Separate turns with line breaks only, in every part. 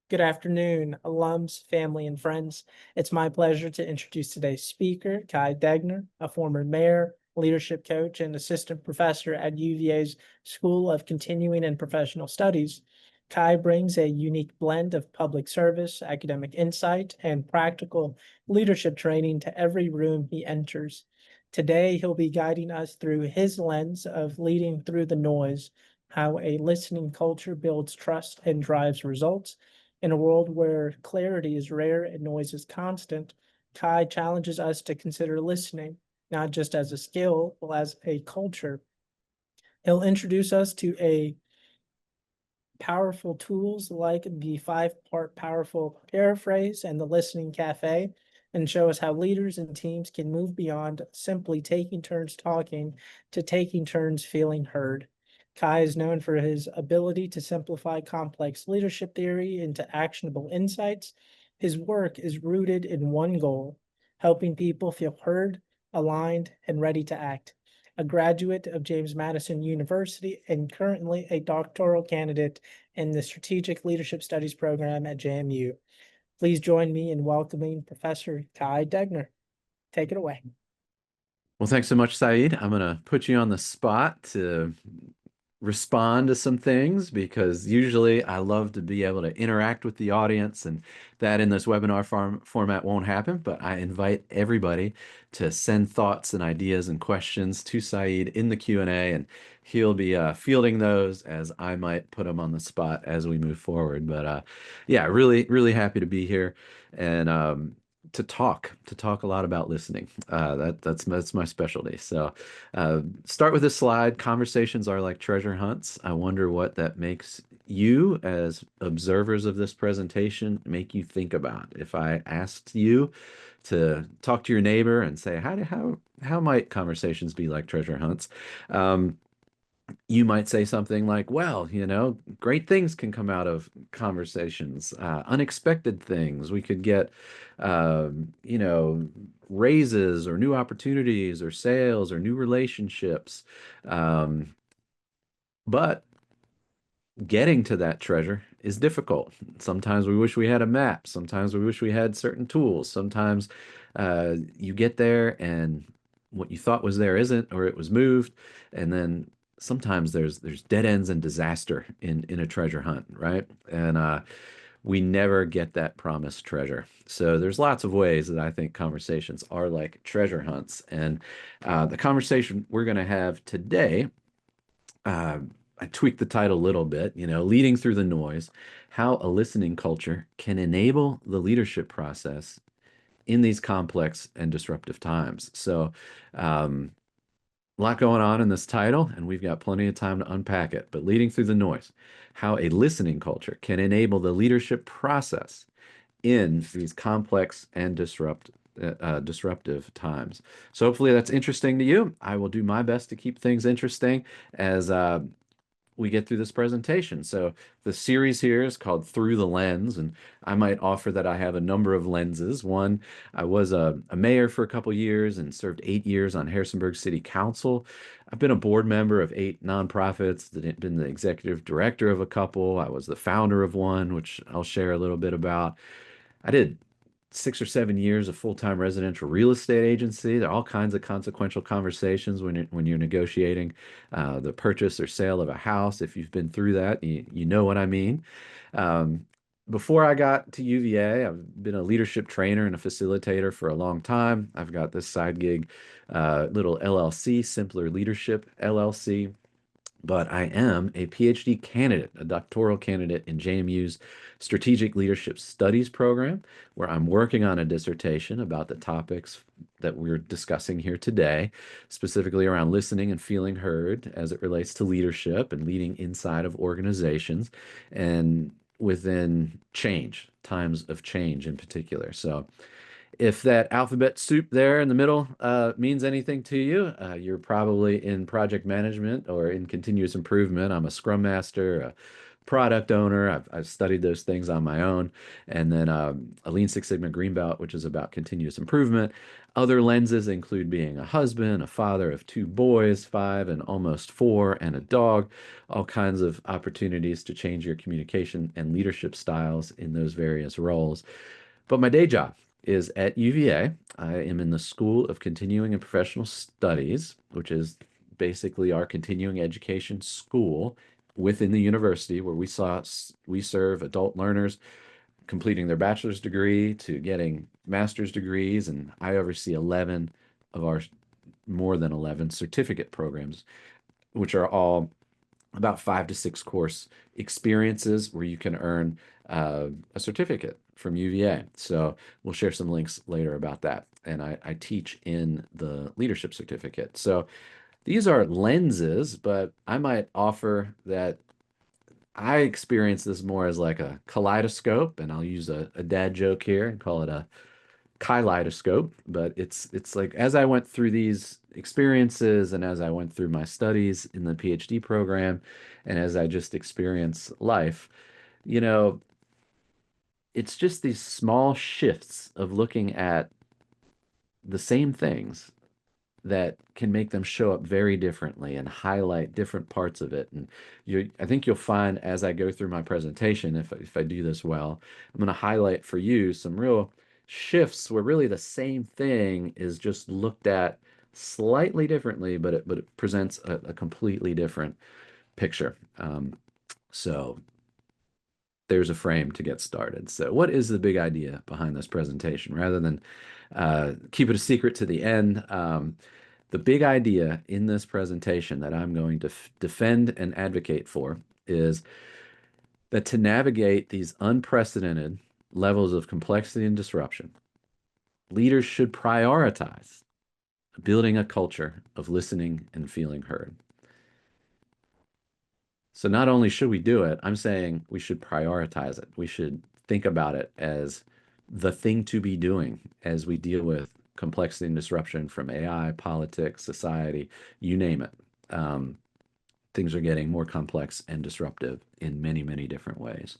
Good afternoon, alums, family, and friends. It's my pleasure to introduce today's speaker, Kai Degner, a former mayor, leadership coach, and assistant professor at UVA's School of Continuing and Professional Studies. Kai brings a unique blend of public service, academic insight, and practical leadership training to every room he enters. Today, he'll be guiding us through his lens of leading through the noise, how a listening culture builds trust and drives results. In a world where clarity is rare and noise is constant, Kai challenges us to consider listening, not just as a skill, but as a culture. He'll introduce us to a powerful tools like the Five-Part Powerful Paraphrase and the Listening Café, and show us how leaders and teams can move beyond simply taking turns talking to taking turns feeling heard. Kai is known for his ability to simplify complex leadership theory into actionable insights. His work is rooted in one goal: helping people feel heard, aligned, and ready to act. A graduate of James Madison University and currently a doctoral candidate in the Strategic Leadership Studies program at JMU. Please join me in welcoming Professor Kai Degner. Take it away.
Well, thanks so much, Saeed. I'm going to put you on the spot to respond to some things because usually I love to be able to interact with the audience, and that in this webinar format won't happen, but I invite everybody to send thoughts and ideas and questions to Saeed in the Q&A, and he'll be fielding those as I might put them on the spot as we move forward. But yeah, really happy to be here and to talk a lot about listening. That's my specialty. So start with this slide. Conversations are like treasure hunts. I wonder what that makes you as observers of this presentation make you think about. If I asked you to talk to your neighbor and say, how might conversations be like treasure hunts? You might say something like, well, great things can come out of conversations, unexpected things. We could get, raises or new opportunities or sales or new relationships. But getting to that treasure is difficult. Sometimes we wish we had a map. Sometimes we wish we had certain tools. Sometimes you get there and what you thought was there isn't, or it was moved. And then sometimes there's dead ends and disaster in a treasure hunt, right? And we never get that promised treasure. So there's lots of ways that I think conversations are like treasure hunts. And the conversation we're going to have today, uh, I tweaked the title a little bit, leading through the noise, how a listening culture can enable the leadership process in these complex and disruptive times. So, a lot going on in this title, and we've got plenty of time to unpack it. But leading through the noise, how a listening culture can enable the leadership process in these complex and disruptive times. So hopefully that's interesting to you. I will do my best to keep things interesting as we get through this presentation. So the series here is called Through the Lens, and I might offer that I have a number of lenses. One, I was a mayor for a couple years and served 8 years on Harrisonburg City Council. I've been a board member of 8 nonprofits, been the executive director of a couple. I was the founder of one, which I'll share a little bit about. I did 6 or 7 years of full-time residential real estate agency. There are all kinds of consequential conversations when you're negotiating the purchase or sale of a house. If you've been through that, you know what I mean. Um, Before I got to UVA, I've been a leadership trainer and a facilitator for a long time. I've got this side gig, little LLC, Simpler Leadership LLC. But I am a PhD candidate, a doctoral candidate in JMU's Strategic Leadership Studies program, where I'm working on a dissertation about the topics that we're discussing here today, specifically around listening and feeling heard as it relates to leadership and leading inside of organizations and within change, times of change in particular. So if that alphabet soup there in the middle means anything to you, you're probably in project management or in continuous improvement. I'm a scrum master, a product owner. I've studied those things on my own. And then a Lean Six Sigma Green Belt, which is about continuous improvement. Other lenses include being a husband, a father of two boys, 5 and almost 4, and a dog, all kinds of opportunities to change your communication and leadership styles in those various roles. But my day job is at UVA. I am in the School of Continuing and Professional Studies, which is basically our continuing education school within the university where we serve adult learners completing their bachelor's degree to getting master's degrees, and I oversee 11 of our more than 11 certificate programs, which are all about 5 to 6 course experiences where you can earn a certificate from UVA. So we'll share some links later about that. And I teach in the leadership certificate. So these are lenses, but I might offer that I experience this more as like a kaleidoscope, and I'll use a dad joke here and call it a kaleidoscope. But it's like as I went through these experiences and as I went through my studies in the PhD program and as I just experience life, you know, it's just these small shifts of looking at the same things that can make them show up very differently and highlight different parts of it. And I think you'll find as I go through my presentation, if I do this well, I'm going to highlight for you some real shifts where really the same thing is just looked at slightly differently, but it presents a completely different picture. So there's a frame to get started. So what is the big idea behind this presentation? Rather than keep it a secret to the end, the big idea in this presentation that I'm going to defend and advocate for is that to navigate these unprecedented levels of complexity and disruption, leaders should prioritize building a culture of listening and feeling heard. So not only should we do it, I'm saying we should prioritize it. We should think about it as the thing to be doing as we deal with complexity and disruption from AI, politics, society, you name it. Things are getting more complex and disruptive in many, many different ways.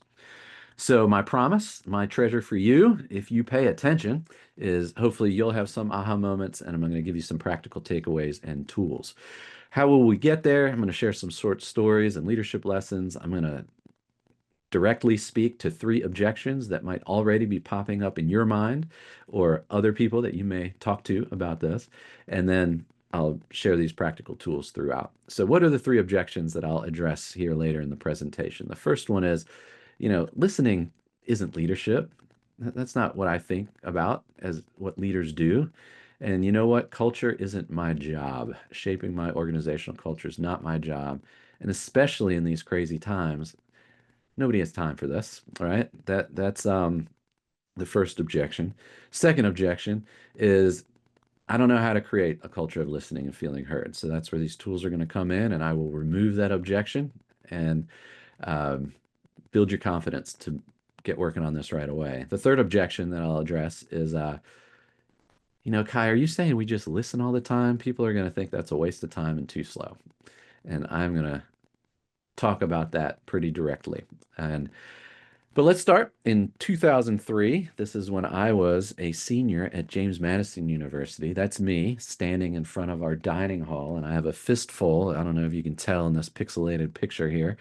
So my promise, my treasure for you, if you pay attention, is hopefully you'll have some aha moments, and I'm going to give you some practical takeaways and tools. How will we get there? I'm going to share some short stories and leadership lessons. I'm going to directly speak to 3 objections that might already be popping up in your mind or other people that you may talk to about this. And then I'll share these practical tools throughout. So what are the 3 objections that I'll address here later in the presentation? The first one is, listening isn't leadership. That's not what I think about as what leaders do. And you know what? Culture isn't my job. Shaping my organizational culture is not my job. And especially in these crazy times, nobody has time for this. All right. That's the first objection. Second objection is I don't know how to create a culture of listening and feeling heard. So that's where these tools are going to come in, and I will remove that objection and um, build your confidence to get working on this right away. The third objection that I'll address is, Kai, are you saying we just listen all the time? People are going to think that's a waste of time and too slow. And I'm going to talk about that pretty directly. But let's start in 2003. This is when I was a senior at James Madison University. That's me standing in front of our dining hall, and I have a fistful. I don't know if you can tell in this pixelated picture here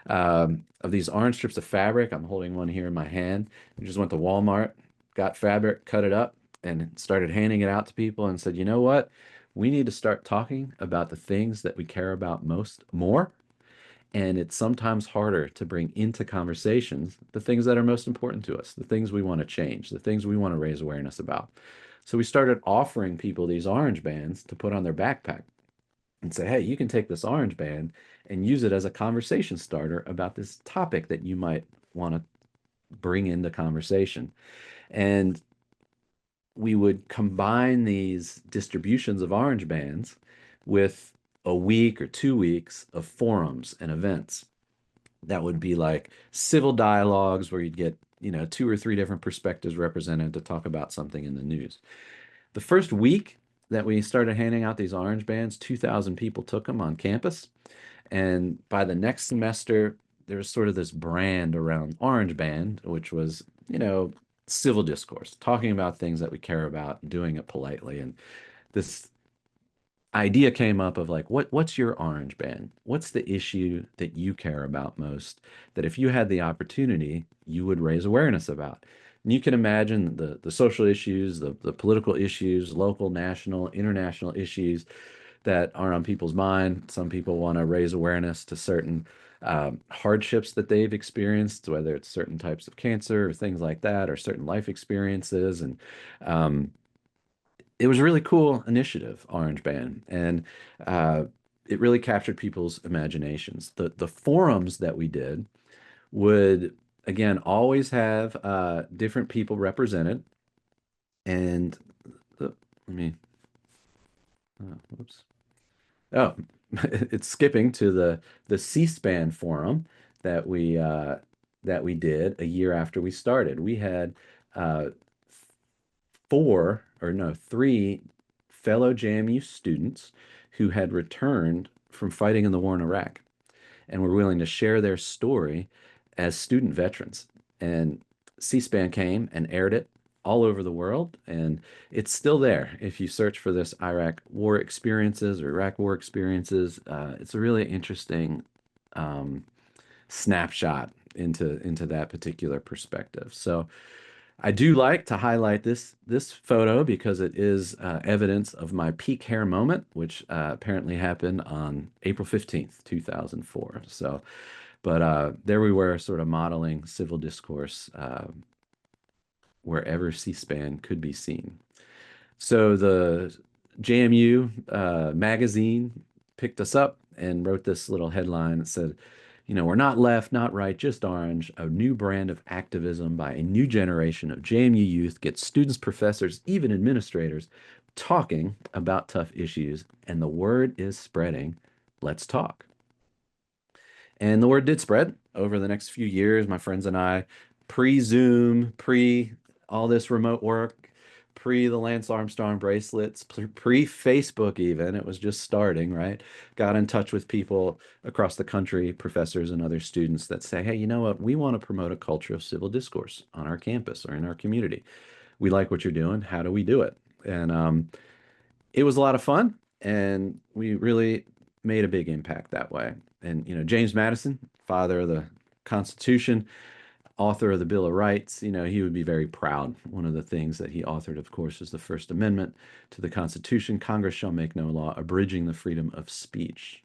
of these orange strips of fabric. I'm holding one here in my hand. I just went to Walmart, got fabric, cut it up, and started handing it out to people and said, you know what? We need to start talking about the things that we care about more. And it's sometimes harder to bring into conversations the things that are most important to us, the things we want to change, the things we want to raise awareness about. So we started offering people these orange bands to put on their backpack and say, hey, you can take this orange band and use it as a conversation starter about this topic that you might want to bring into conversation. And we would combine these distributions of orange bands with a week or 2 weeks of forums and events. That would be like civil dialogues where you'd get, 2 or 3 different perspectives represented to talk about something in the news. The first week that we started handing out these orange bands, 2,000 people took them on campus. And by the next semester, there was sort of this brand around Orange Band, which was, civil discourse, talking about things that we care about, and doing it politely. And this idea came up of like, what's your Orange Band? What's the issue that you care about most, that if you had the opportunity, you would raise awareness about? And you can imagine the social issues, the political issues, local, national, international issues that are on people's mind. Some people want to raise awareness to certain hardships that they've experienced, whether it's certain types of cancer or things like that, or certain life experiences. And um, it was a really cool initiative, Orange Band, and uh, it really captured people's imaginations. The forums that we did would again always have different people represented, and let me. Whoops. Oh, it's skipping to the C-SPAN forum that we did a year after we started. We had uh, four or no, three fellow JMU students who had returned from fighting in the war in Iraq and were willing to share their story as student veterans. And C-SPAN came and aired it all over the world, and it's still there. If you search for this Iraq war experiences or Iraq war experiences, it's a really interesting um, snapshot into that particular perspective. So I do like to highlight this photo because it is evidence of my peak hair moment, which apparently happened on April 15th, 2004. So, but there we were, sort of modeling civil discourse wherever C-SPAN could be seen. So the JMU magazine picked us up and wrote this little headline that said, we're not left, not right, just orange. A new brand of activism by a new generation of JMU youth gets students, professors, even administrators talking about tough issues. And the word is spreading. Let's talk. And the word did spread over the next few years. My friends and I, pre-Zoom, pre all this remote work, pre the Lance Armstrong bracelets, pre-Facebook even, it was just starting, right? Got in touch with people across the country, professors and other students that say, hey, you know what? We want to promote a culture of civil discourse on our campus or in our community. We like what you're doing. How do we do it? And it was a lot of fun, and we really made a big impact that way. And James Madison, father of the Constitution, author of the Bill of Rights, he would be very proud. One of the things that he authored, of course, is the First Amendment to the Constitution. Congress shall make no law abridging the freedom of speech.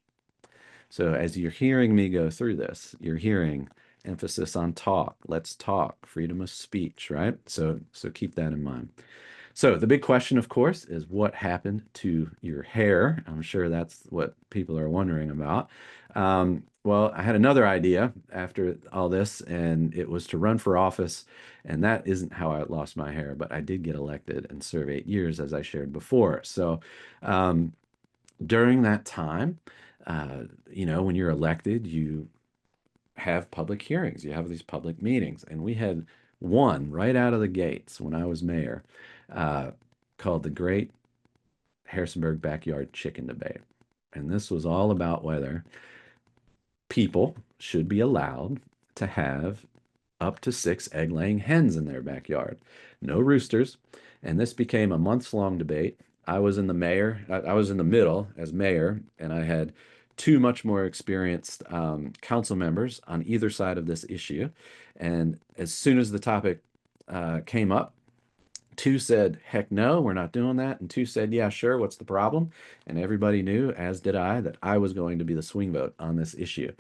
So as you're hearing me go through this, you're hearing emphasis on talk. Let's talk. Freedom of speech, right? So keep that in mind. So the big question, of course, is what happened to your hair? I'm sure that's what people are wondering about. Well, I had another idea after all this, and it was to run for office. And that isn't how I lost my hair, but I did get elected and serve 8 years, as I shared before. So um, during that time, when you're elected, you have public hearings, you have these public meetings. And we had one right out of the gates when I was mayor uh, called the Great Harrisonburg Backyard Chicken Debate. And this was all about whether people should be allowed to have up to 6 egg-laying hens in their backyard. No roosters. And this became a months-long debate. I was in the middle as mayor, and I had two much more experienced council members on either side of this issue. And as soon as the topic came up, two said, heck no, we're not doing that. And two said, yeah, sure, what's the problem? And everybody knew, as did I, that I was going to be the swing vote on this issue.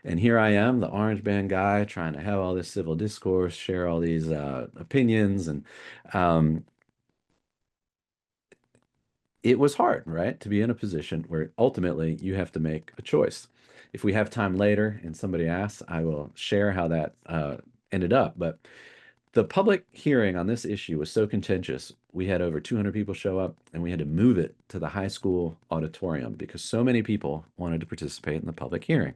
And here I am, the orange band guy, trying to have all this civil discourse, share all these opinions. And um, it was hard, right, to be in a position where ultimately you have to make a choice. If we have time later and somebody asks, I will share how that ended up. But the public hearing on this issue was so contentious. We had over 200 people show up, and we had to move it to the high school auditorium because so many people wanted to participate in the public hearing.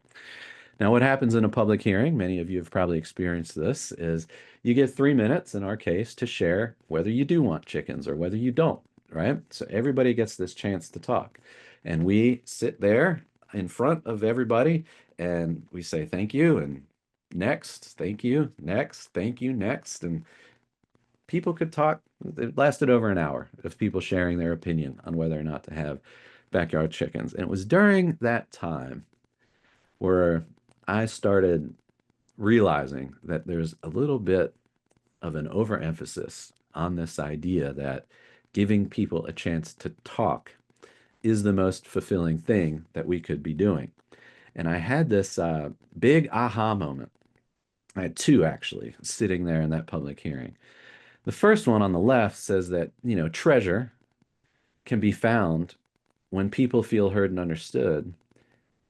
Now, what happens in a public hearing, many of you have probably experienced this, is you get 3 minutes in our case to share whether you do want chickens or whether you don't, right? So everybody gets this chance to talk. And we sit there in front of everybody and we say thank you and next, thank you, next, thank you, next. And people could talk. It lasted over an hour of people sharing their opinion on whether or not to have backyard chickens. And it was during that time where I started realizing that there's a little bit of an overemphasis on this idea that giving people a chance to talk is the most fulfilling thing that we could be doing. And I had this big aha moment. I had two actually sitting there in that public hearing. The first one on the left says that, treasure can be found when people feel heard and understood,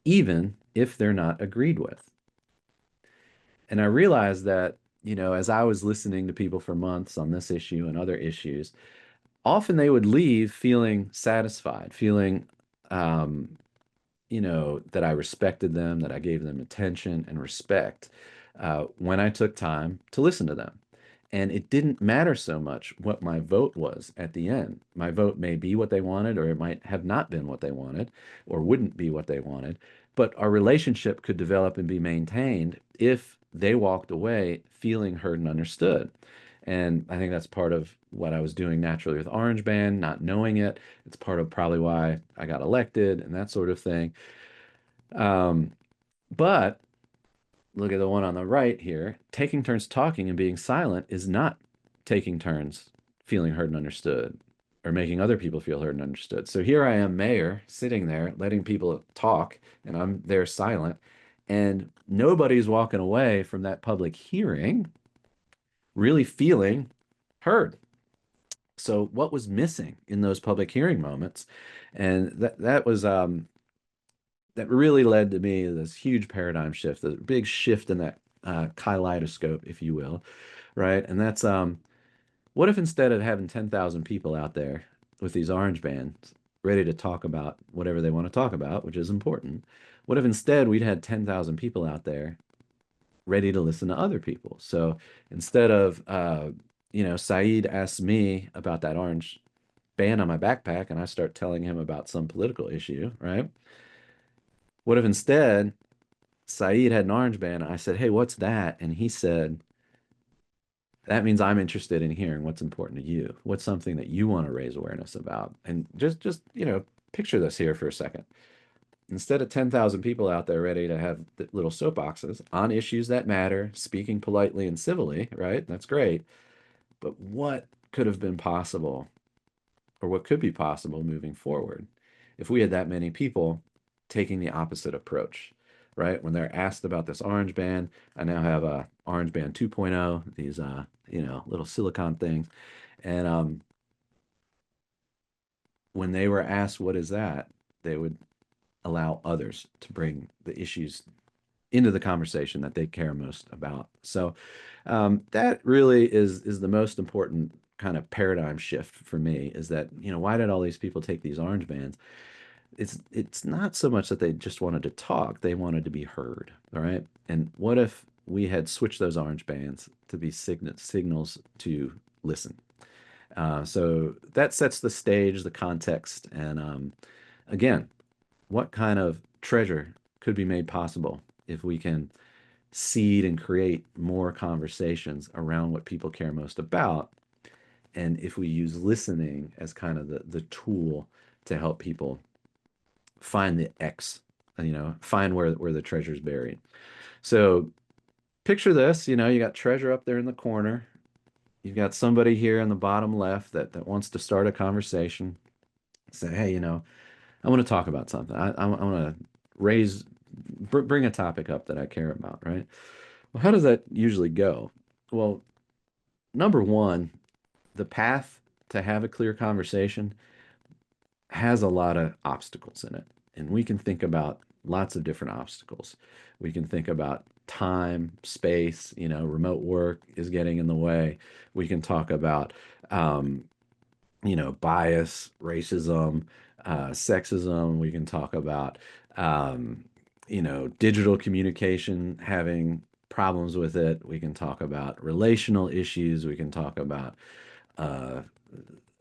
even if they're not agreed with. And I realized that, as I was listening to people for months on this issue and other issues, often they would leave feeling satisfied, feeling, that I respected them, that I gave them attention and respect when I took time to listen to them. And it didn't matter so much what my vote was at the end. My vote may be what they wanted, or it might have not been what they wanted, or wouldn't be what they wanted. But our relationship could develop and be maintained if they walked away feeling heard and understood. And I think that's part of what I was doing naturally with Orange Band, not knowing it. It's part of probably why I got elected and that sort of thing. Um, but look at the one on the right here. Taking turns talking and being silent is not taking turns feeling heard and understood or making other people feel heard and understood. So here I am, mayor, sitting there, letting people talk, and I'm there silent. And nobody's walking away from that public hearing really feeling heard. So what was missing in those public hearing moments? And that was that really led to me this huge paradigm shift, a big shift in that kaleidoscope, if you will, right? And that's what if instead of having 10,000 people out there with these orange bands ready to talk about whatever they want to talk about, which is important, what if instead we'd had 10,000 people out there ready to listen to other people? So instead of, Saeed asks me about that orange band on my backpack and I start telling him about some political issue, right? What if instead Saeed had an orange band? I said, "Hey, what's that?" And he said, "That means I'm interested in hearing what's important to you. What's something that you want to raise awareness about?" And just, picture this here for a second. Instead of 10,000 people out there ready to have little soapboxes on issues that matter, speaking politely and civilly, right? That's great. But what could have been possible, or what could be possible moving forward if we had that many people taking the opposite approach, right? When they're asked about this orange band, I now have a orange band 2.0, these little silicon things. And when they were asked what is that, they would allow others to bring the issues into the conversation that they care most about. So that really is the most important kind of paradigm shift for me, is that, why did all these people take these orange bands? It's not so much that they just wanted to talk, they wanted to be heard. All right. And what if we had switched those orange bands to be signals to listen? So that sets the stage, the context, and again, what kind of treasure could be made possible if we can seed and create more conversations around what people care most about, and if we use listening as kind of the tool to help people find the X, find where the treasure's buried. So picture this, you got treasure up there in the corner. You've got somebody here in the bottom left that wants to start a conversation. Say, hey, I want to talk about something. I want to bring a topic up that I care about, right? Well, how does that usually go? Well, number one, the path to have a clear conversation has a lot of obstacles in it. And we can think about lots of different obstacles. We can think about time, space, remote work is getting in the way. We can talk about, bias, racism, sexism. We can talk about, digital communication having problems with it. We can talk about relational issues. We can talk about uh,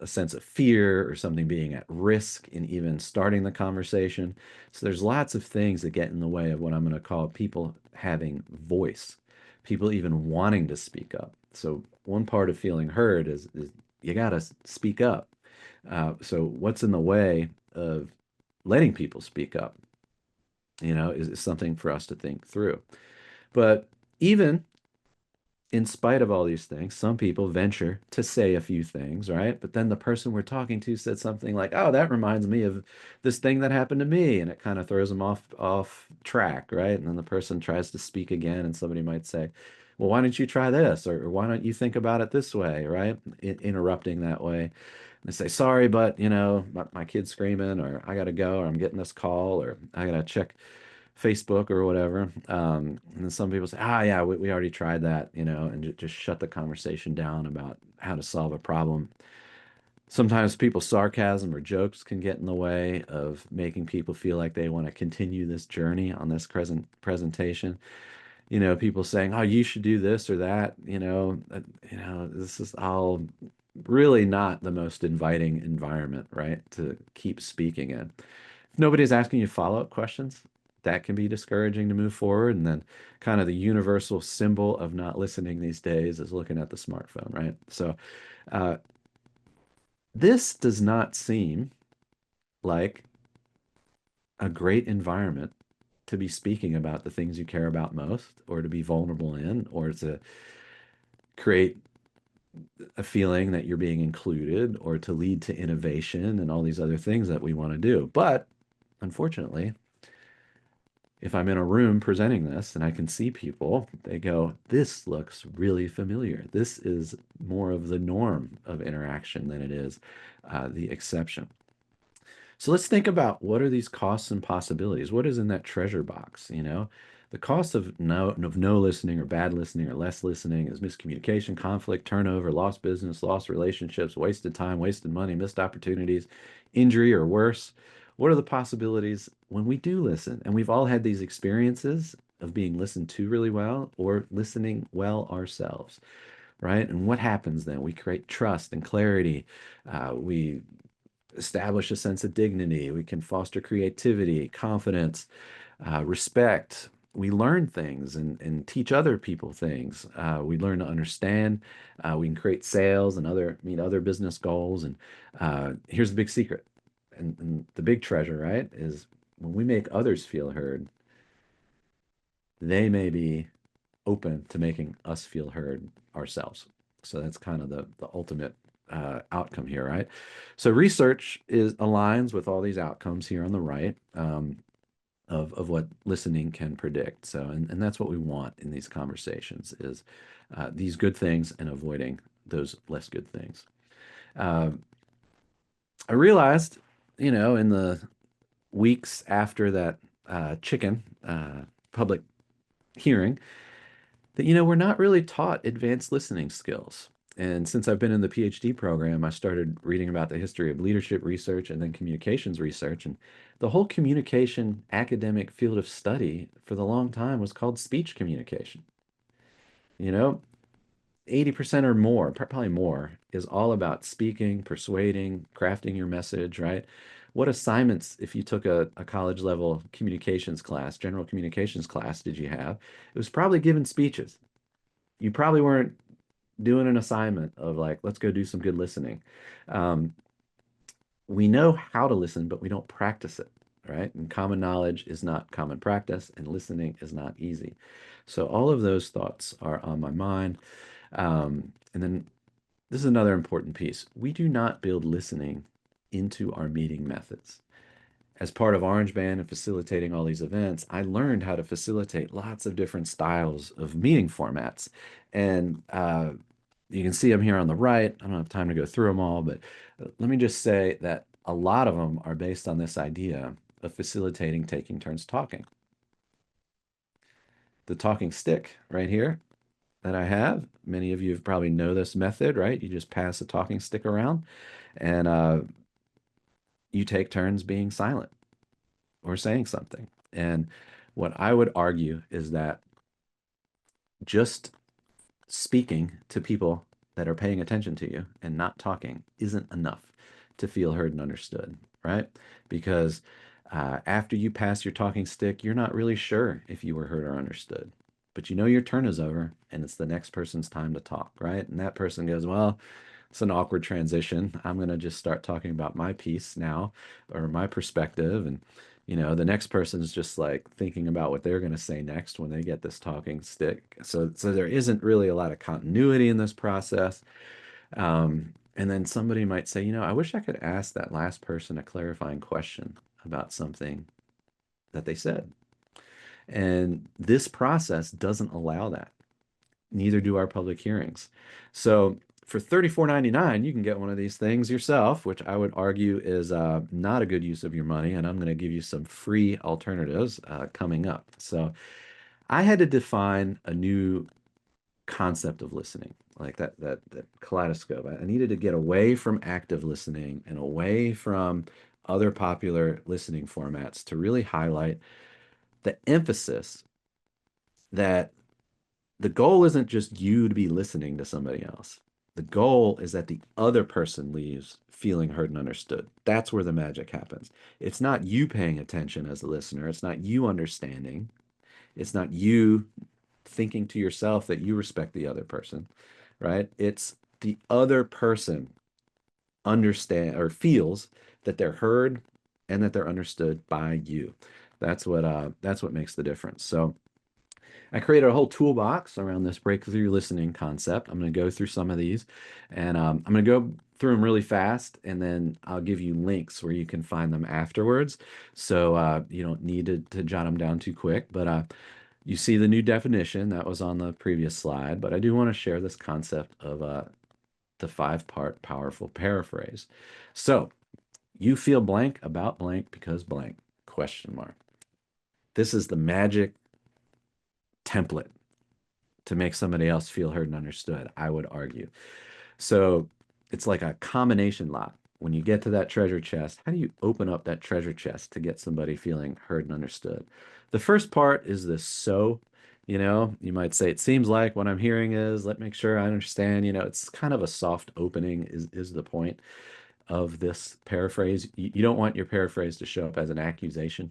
a sense of fear or something being at risk in even starting the conversation. So there's lots of things that get in the way of what I'm going to call people having voice, people even wanting to speak up. So one part of feeling heard is you got to speak up. So what's in the way of letting people speak up, is something for us to think through. But even in spite of all these things, some people venture to say a few things, right? But then the person we're talking to said something like, "Oh, that reminds me of this thing that happened to me," and it kind of throws them off track, right? And then the person tries to speak again, and somebody might say, "Well, why don't you try this?" Or "Why don't you think about it this way?" Right? Interrupting that way. And they say, "Sorry, but my kid's screaming," or "I gotta go," or "I'm getting this call," or "I gotta check Facebook or whatever." And then some people say, yeah, we already tried that, and just shut the conversation down about how to solve a problem. Sometimes people's sarcasm or jokes can get in the way of making people feel like they want to continue this journey on this presentation. People saying, "Oh, you should do this or that," this is all really not the most inviting environment, right, to keep speaking in. If nobody's asking you follow-up questions, that can be discouraging to move forward. And then kind of the universal symbol of not listening these days is looking at the smartphone, right? So uh, this does not seem like a great environment to be speaking about the things you care about most, or to be vulnerable in, or to create a feeling that you're being included, or to lead to innovation and all these other things that we want to do. But unfortunately, if I'm in a room presenting this and I can see people, they go, "This looks really familiar. This is more of the norm of interaction than it is the exception." So let's think about, what are these costs and possibilities? What is in that treasure box? The cost of no listening, or bad listening, or less listening is miscommunication, conflict, turnover, lost business, lost relationships, wasted time, wasted money, missed opportunities, injury, or worse. What are the possibilities when we do listen? And we've all had these experiences of being listened to really well, or listening well ourselves, right? And what happens then? We create trust and clarity. We establish a sense of dignity. We can foster creativity, confidence, respect. We learn things and teach other people things. We learn to understand. We can create sales and meet other business goals. And here's the big secret, and the big treasure, right, is when we make others feel heard, they may be open to making us feel heard ourselves. So that's kind of the ultimate outcome here, right? So research aligns with all these outcomes here on the right, of what listening can predict. So, and that's what we want in these conversations, is these good things and avoiding those less good things. Uh, I realized, in the weeks after that chicken public hearing, that, we're not really taught advanced listening skills. And since I've been in the PhD program, I started reading about the history of leadership research and then communications research. And the whole communication academic field of study for the long time was called speech communication. You know, 80% or more, probably more, is all about speaking, persuading, crafting your message, right? What assignments, if you took a college level communications class, general communications class, did you have? It was probably giving speeches. You probably weren't doing an assignment of like, let's go do some good listening. Um, we know how to listen, but we don't practice it, right? And common knowledge is not common practice, and listening is not easy. So all of those thoughts are on my mind. And then this is another important piece. We do not build listening into our meeting methods. As part of Orange Band and facilitating all these events, I learned how to facilitate lots of different styles of meeting formats. And you can see them here on the right. I don't have time to go through them all, but let me just say that a lot of them are based on this idea of facilitating taking turns talking. The talking stick right here that I have, many of you probably know this method, right? You just pass a talking stick around, and you take turns being silent or saying something. And what I would argue is that just speaking to people that are paying attention to you and not talking isn't enough to feel heard and understood, right? Because after you pass your talking stick, you're not really sure if you were heard or understood. But you know your turn is over and it's the next person's time to talk, right? And that person goes, well, it's an awkward transition. I'm going to just start talking about my piece now or my perspective. And, the next person is just like thinking about what they're going to say next when they get this talking stick. So there isn't really a lot of continuity in this process. And then somebody might say, I wish I could ask that last person a clarifying question about something that they said. And this process doesn't allow that. Neither do our public hearings. So for $34.99, you can get one of these things yourself, which I would argue is not a good use of your money. And I'm going to give you some free alternatives coming up. So I had to define a new concept of listening, like that kaleidoscope. I needed to get away from active listening and away from other popular listening formats to really highlight the emphasis that the goal isn't just you to be listening to somebody else. The goal is that the other person leaves feeling heard and understood. That's where the magic happens. It's not you paying attention as a listener. It's not you understanding. It's not you thinking to yourself that you respect the other person, right? It's the other person understand or feels that they're heard and that they're understood by you. That's what makes the difference. So I created a whole toolbox around this breakthrough listening concept. I'm going to go through some of these and I'm going to go through them really fast and then I'll give you links where you can find them afterwards. So you don't need to jot them down too quick, but you see the new definition that was on the previous slide, but I do want to share this concept of the five-part powerful paraphrase. So you feel blank about blank because blank, question mark. This is the magic template to make somebody else feel heard and understood, I would argue. So it's like a combination lock. When you get to that treasure chest, how do you open up that treasure chest to get somebody feeling heard and understood? The first part is this so, you might say, it seems like what I'm hearing is, let me make sure I understand, it's kind of a soft opening is the point of this paraphrase. You don't want your paraphrase to show up as an accusation,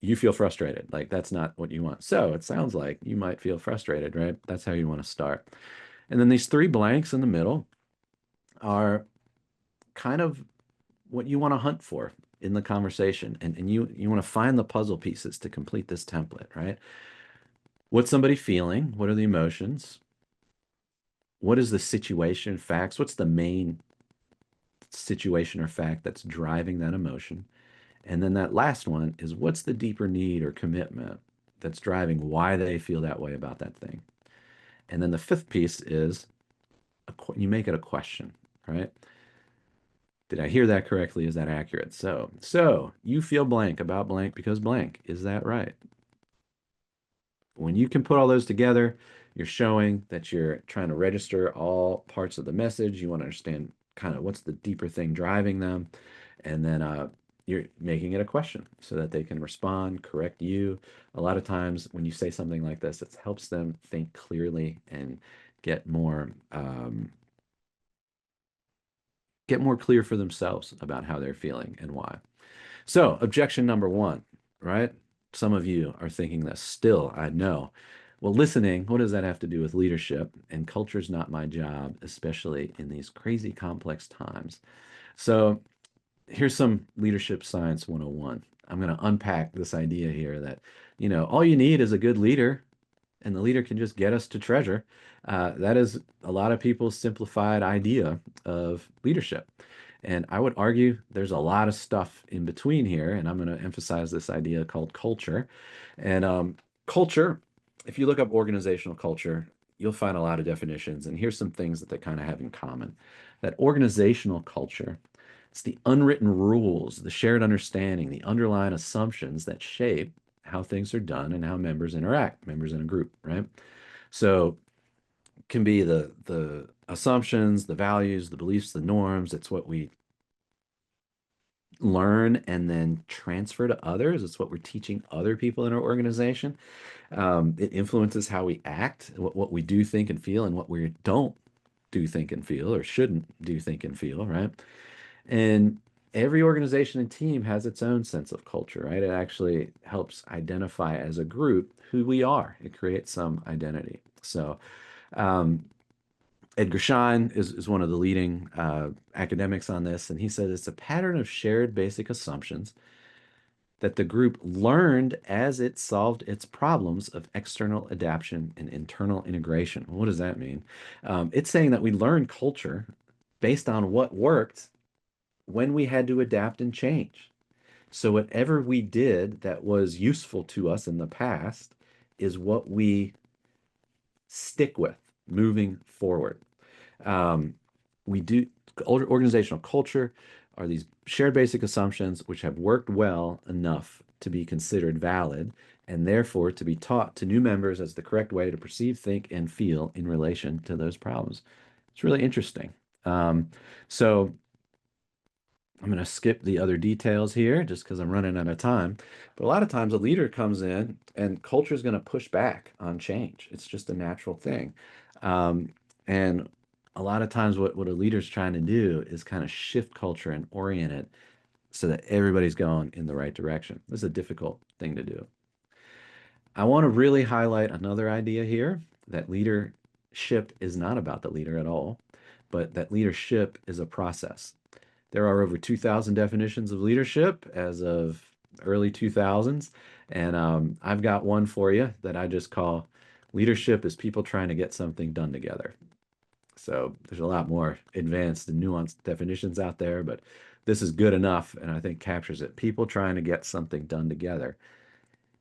you feel frustrated. Like that's not what you want. So it sounds like you might feel frustrated, right? That's how you want to start. And then these three blanks in the middle are kind of what you want to hunt for in the conversation. And you want to find the puzzle pieces to complete this template, right? What's somebody feeling? What are the emotions? What is the situation, facts? What's the main situation or fact that's driving that emotion? And then that last one is what's the deeper need or commitment that's driving why they feel that way about that thing? And then the fifth piece is you make it a question, right? Did I hear that correctly? Is that accurate? So you feel blank about blank because blank. Is that right? When you can put all those together, you're showing that you're trying to register all parts of the message. You want to understand kind of what's the deeper thing driving them. And then you're making it a question so that they can respond, correct you. A lot of times when you say something like this, it helps them think clearly and get more clear for themselves about how they're feeling and why. So objection number one, right? Some of you are thinking this still, I know. Well, listening, what does that have to do with leadership? And culture is not my job, especially in these crazy complex times. So here's some leadership science 101. I'm going to unpack this idea here that, all you need is a good leader and the leader can just get us to treasure. That is a lot of people's simplified idea of leadership. And I would argue there's a lot of stuff in between here. And I'm going to emphasize this idea called culture. And culture, if you look up organizational culture, you'll find a lot of definitions. And here's some things that they kind of have in common. That organizational culture, it's the unwritten rules, the shared understanding, the underlying assumptions that shape how things are done and how members interact, members in a group, right? So it can be the assumptions, the values, the beliefs, the norms. It's what we learn and then transfer to others. It's what we're teaching other people in our organization. It influences how we act, what we do, think, and feel, and what we don't do, think, and feel, or shouldn't do, think, and feel, right? And every organization and team has its own sense of culture, right? It actually helps identify as a group who we are. It creates some identity. So, um, Edgar Schein is one of the leading academics on this, and he said it's a pattern of shared basic assumptions that the group learned as it solved its problems of external adaptation and internal integration. What does that mean? It's saying that we learn culture based on what worked when we had to adapt and change. So whatever we did that was useful to us in the past is what we stick with moving forward. Um, we do organizational culture are these shared basic assumptions which have worked well enough to be considered valid and therefore to be taught to new members as the correct way to perceive, think, and feel in relation to those problems. It's really interesting. So I'm going to skip the other details here just because I'm running out of time. But a lot of times a leader comes in and culture is going to push back on change. It's just a natural thing. Um, and a lot of times what a leader's trying to do is kind of shift culture and orient it so that everybody's going in the right direction. This is a difficult thing to do. I want to really highlight another idea here that leadership is not about the leader at all, but that leadership is a process. There are over 2,000 definitions of leadership as of early 2000s. And I've got one for you that I just call leadership is people trying to get something done together. So there's a lot more advanced and nuanced definitions out there, but this is good enough and I think captures it. People trying to get something done together.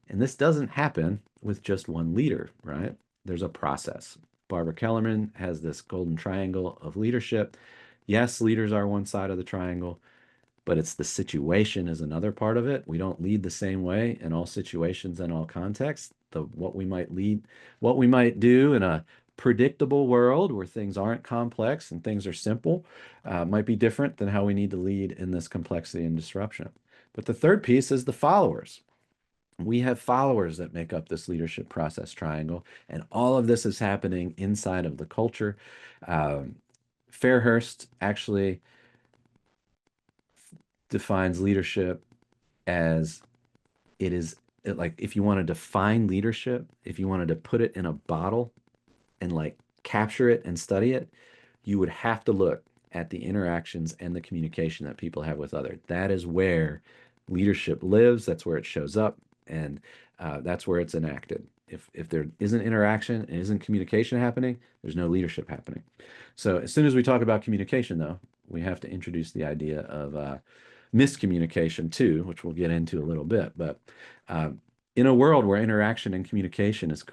And this doesn't happen with just one leader, right? There's a process. Barbara Kellerman has this golden triangle of leadership. Yes, leaders are one side of the triangle, but it's the situation is another part of it. We don't lead the same way in all situations and all contexts. What we might lead, what we might do in a predictable world where things aren't complex and things are simple, might be different than how we need to lead in this complexity and disruption. But the third piece is the followers. We have followers that make up this leadership process triangle, and all of this is happening inside of the culture. Um, Fairhurst actually defines leadership as like if you want to define leadership, if you wanted to put it in a bottle and like capture it and study it, you would have to look at the interactions and the communication that people have with others. That is where leadership lives. That's where it shows up, and that's where it's enacted. If there isn't interaction and isn't communication happening, there's no leadership happening. So as soon as we talk about communication, though, we have to introduce the idea of miscommunication too, which we'll get into a little bit. But uh, in a world where interaction and communication is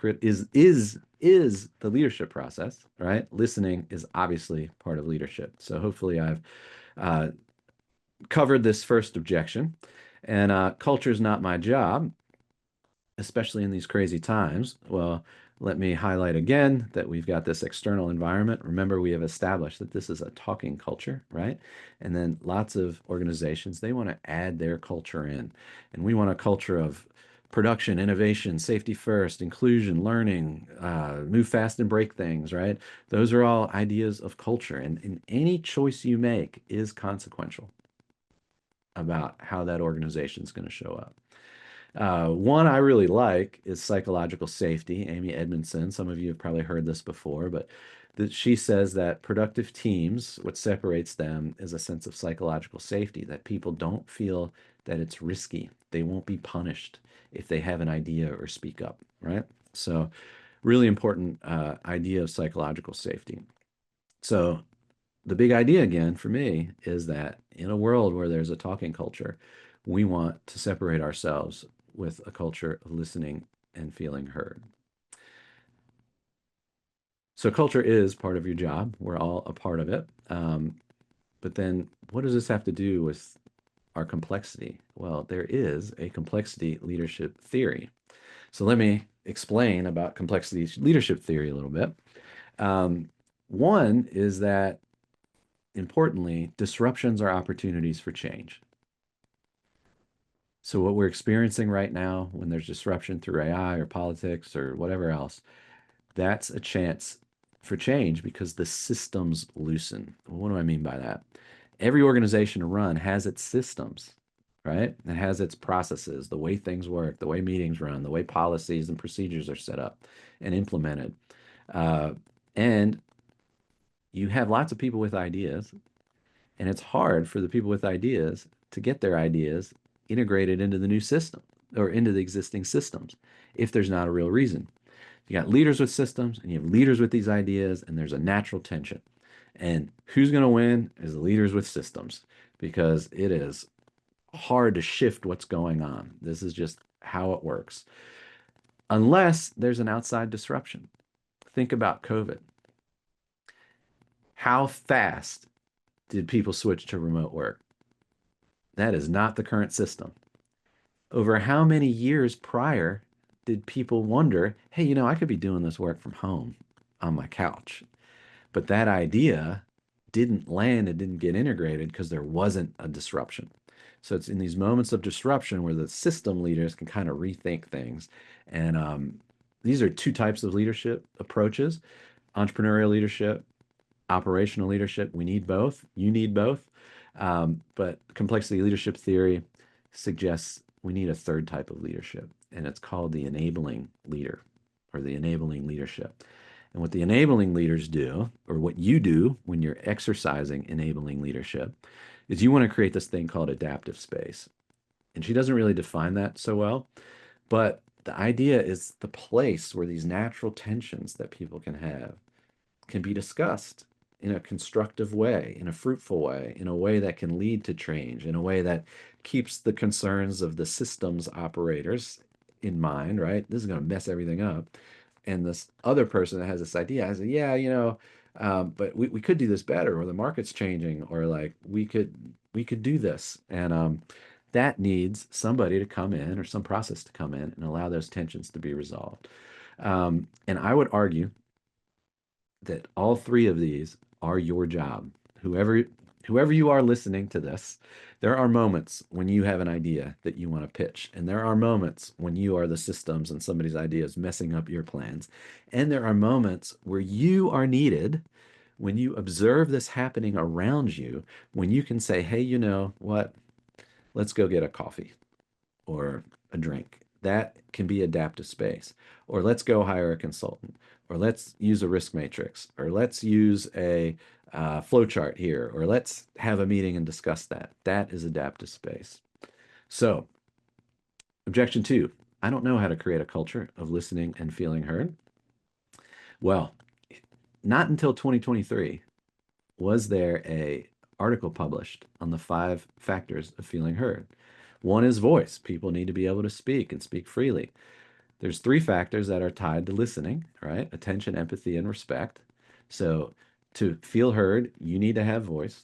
the leadership process, right? Listening is obviously part of leadership. So hopefully I've uh, covered this first objection. And culture is not my job, especially in these crazy times. Well, let me highlight again that we've got this external environment. Remember, we have established that this is a talking culture, right? And then lots of organizations, they want to add their culture in. And we want a culture of production, innovation, safety first, inclusion, learning, move fast and break things, right? Those are all ideas of culture. And any choice you make is consequential about how that organization is going to show up. One I really like is psychological safety. Amy Edmondson, some of you have probably heard this before, but she says that productive teams, what separates them is a sense of psychological safety, that people don't feel that it's risky. They won't be punished if they have an idea or speak up, right? So really important idea of psychological safety. So the big idea again for me is that in a world where there's a talking culture, we want to separate ourselves with a culture of listening and feeling heard. So culture is part of your job. We're all a part of it. But then what does this have to do with our complexity? Well, there is a complexity leadership theory. So let me explain about complexity leadership theory a little bit. One is that importantly, disruptions are opportunities for change. So what we're experiencing right now, when there's disruption through AI or politics or whatever else, that's a chance for change because the systems loosen. What do I mean by that? Every organization to run has its systems, right? It has its processes, the way things work, the way meetings run, the way policies and procedures are set up and implemented. Uh, and you have lots of people with ideas, and it's hard for the people with ideas to get their ideas integrated into the new system or into the existing systems if there's not a real reason. You got leaders with systems and you have leaders with these ideas, and there's a natural tension. And who's going to win is the leaders with systems because it is hard to shift what's going on. This is just how it works. Unless there's an outside disruption. Think about COVID. How fast did people switch to remote work? That is not the current system. Over how many years prior did people wonder, hey, I could be doing this work from home on my couch? But that idea didn't land, it didn't get integrated because there wasn't a disruption. So it's in these moments of disruption where the system leaders can kind of rethink things. And these are two types of leadership approaches: entrepreneurial leadership, operational leadership. We need both. You need both. But complexity leadership theory suggests we need a third type of leadership, and it's called the enabling leader or the enabling leadership. And what the enabling leaders do, or what you do when you're exercising enabling leadership, is you want to create this thing called adaptive space. And she doesn't really define that so well, but the idea is the place where these natural tensions that people can be discussed in a constructive way, in a fruitful way, in a way that can lead to change, in a way that keeps the concerns of the systems operators in mind, right? This is going to mess everything up. And this other person that has this idea, I say, yeah, but we could do this better, or the market's changing, or like we could do this. And that needs somebody to come in or some process to come in and allow those tensions to be resolved. And I would argue that all three of these are your job. Whoever you are listening to this, there are moments when you have an idea that you want to pitch, and there are moments when you are the systems and somebody's idea is messing up your plans. And there are moments where you are needed when you observe this happening around you, when you can say, hey, you know what? Let's go get a coffee or a drink. That can be adaptive space. Or let's go hire a consultant, or let's use a risk matrix, or let's use a flow chart here, or let's have a meeting and discuss that. That is adaptive space. So, objection two, I don't know how to create a culture of listening and feeling heard. Well, not until 2023 was there a article published on the 5 factors of feeling heard. One is voice. People need to be able to speak and speak freely. There's 3 factors that are tied to listening, right? Attention, empathy, and respect. So to feel heard, you need to have voice.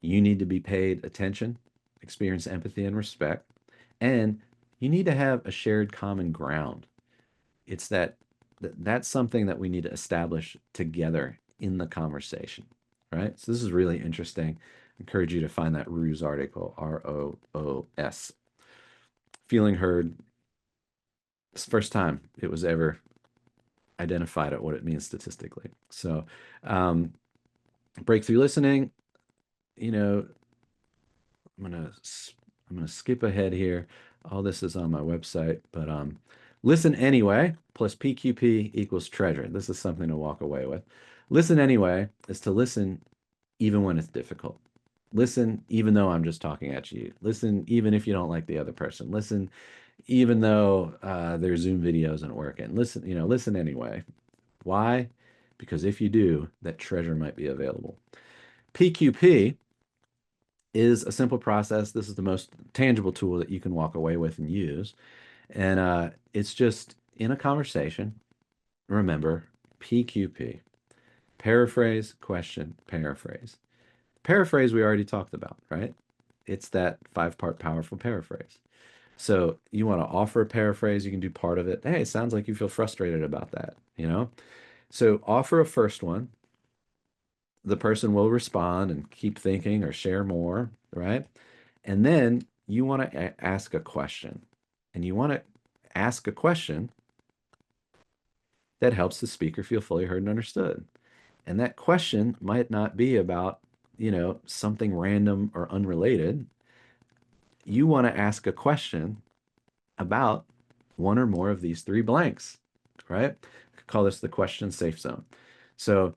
You need to be paid attention, experience empathy and respect, and you need to have a shared common ground. It's that's something that we need to establish together in the conversation, right? So this is really interesting. I encourage you to find that Roos article, ROOS. Feeling heard. It's the first time it was ever identified at what it means statistically. So um, breakthrough listening, you know, I'm gonna skip ahead here. All this is on my website, but listen anyway plus PQP equals treasure. This is something to walk away with. Listen anyway is to listen even when it's difficult. Listen even though I'm just talking at you. Listen even if you don't like the other person. Listen even though their Zoom video isn't working. Listen anyway. Why? Because if you do, that treasure might be available. PQP is a simple process. This is the most tangible tool that you can walk away with and use. And it's just in a conversation, remember PQP, paraphrase, question, paraphrase. Paraphrase we already talked about, right? It's that 5-part powerful paraphrase. So you want to offer a paraphrase, you can do part of it. Hey, it sounds like you feel frustrated about that. So offer a first one. The person will respond and keep thinking or share more, right? And then you want to ask a question, and you want to ask a question that helps the speaker feel fully heard and understood. And that question might not be about, something random or unrelated. You want to ask a question about one or more of these three blanks, right? I could call this the question safe zone. So,